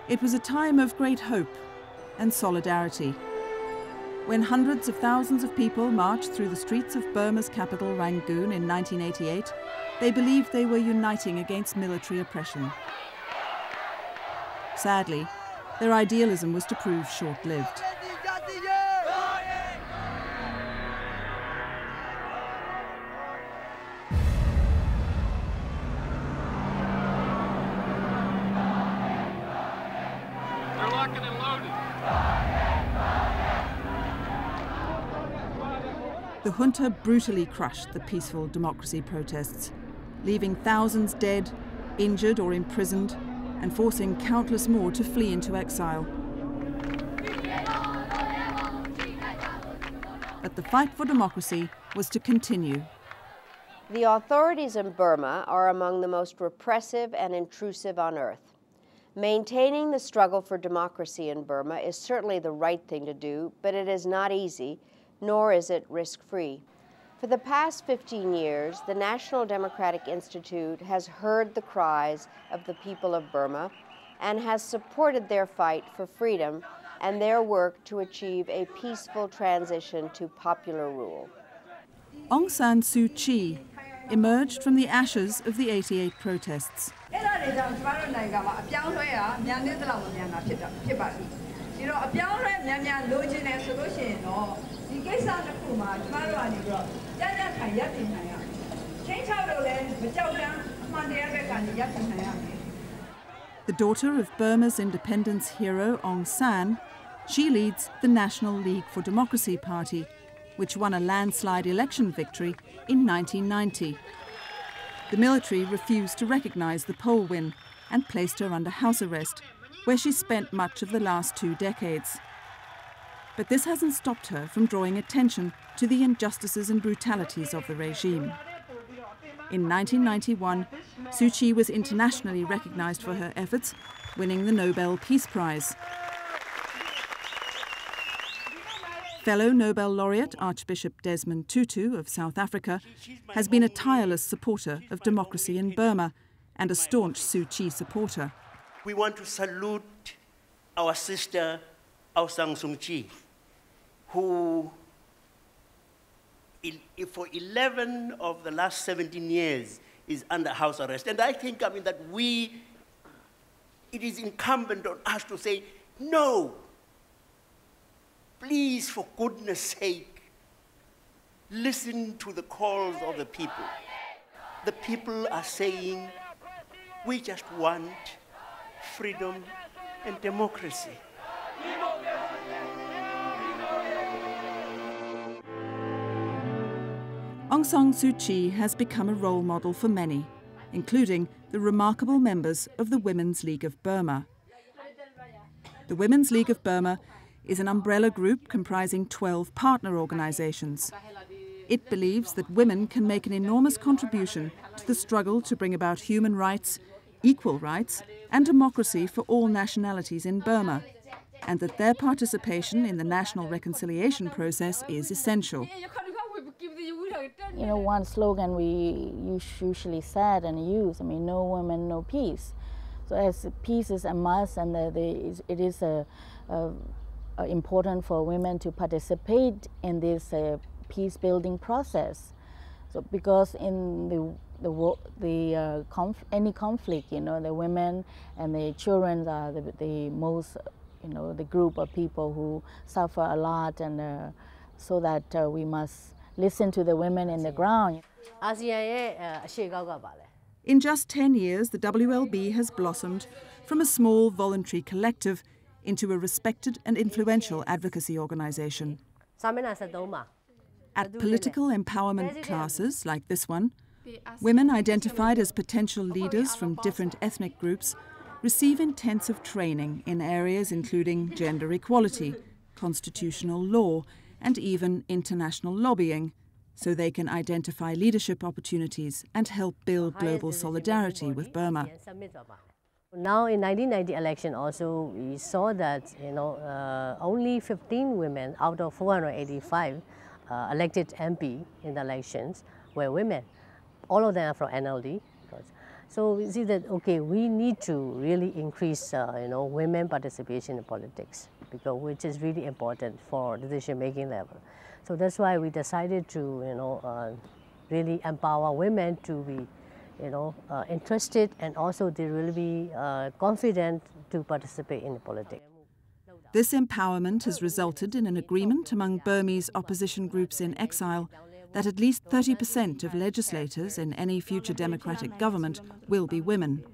It was a time of great hope and solidarity. When hundreds of thousands of people marched through the streets of Burma's capital, Rangoon, in 1988, they believed they were uniting against military oppression. Sadly, their idealism was to prove short-lived. They're locking and loaded. The junta brutally crushed the peaceful democracy protests, leaving thousands dead, injured or imprisoned, and forcing countless more to flee into exile. But the fight for democracy was to continue. The authorities in Burma are among the most repressive and intrusive on earth. Maintaining the struggle for democracy in Burma is certainly the right thing to do, but it is not easy, nor is it risk-free. For the past 15 years, the National Democratic Institute has heard the cries of the people of Burma and has supported their fight for freedom and their work to achieve a peaceful transition to popular rule. Aung San Suu Kyi emerged from the ashes of the '88 protests. The daughter of Burma's independence hero Aung San, she leads the National League for Democracy Party, which won a landslide election victory in 1990. The military refused to recognize the poll win and placed her under house arrest, where she spent much of the last 2 decades. But this hasn't stopped her from drawing attention to the injustices and brutalities of the regime. In 1991, Suu Kyi was internationally recognized for her efforts, winning the Nobel Peace Prize. Fellow Nobel laureate Archbishop Desmond Tutu of South Africa has been a tireless supporter of democracy in Burma and a staunch Suu Kyi supporter. We want to salute our sister Aung San Suu Kyi, who for 11 of the last 17 years is under house arrest. And I think, that it is incumbent on us to say, no, please, for goodness sake, listen to the calls of the people. The people are saying, we just want freedom and democracy. Aung San Suu Kyi has become a role model for many, including the remarkable members of the Women's League of Burma. The Women's League of Burma is an umbrella group comprising 12 partner organizations. It believes that women can make an enormous contribution to the struggle to bring about human rights, equal rights, and democracy for all nationalities in Burma, and that their participation in the national reconciliation process is essential. You know, one slogan we usually said and use, no women, no peace. So as peace is a must, and it is important for women to participate in this peace-building process. So because in any conflict, the women and the children are the most, the group of people who suffer a lot, and so that we must listen to the women in the ground. In just 10 years, the WLB has blossomed from a small voluntary collective into a respected and influential advocacy organization. At political empowerment classes like this one, women identified as potential leaders from different ethnic groups receive intensive training in areas including gender equality, constitutional law, and even international lobbying, so they can identify leadership opportunities and help build global solidarity with Burma. Now in 1990 election also, we saw that only 15 women out of 485 elected MP in the elections were women. All of them are from NLD. So we see that, okay, we need to really increase, women participation in politics, because which is really important for decision-making level. So that's why we decided to, really empower women to be, interested, and also they will be confident to participate in politics. This empowerment has resulted in an agreement among Burmese opposition groups in exile that at least 30% of legislators in any future democratic government will be women.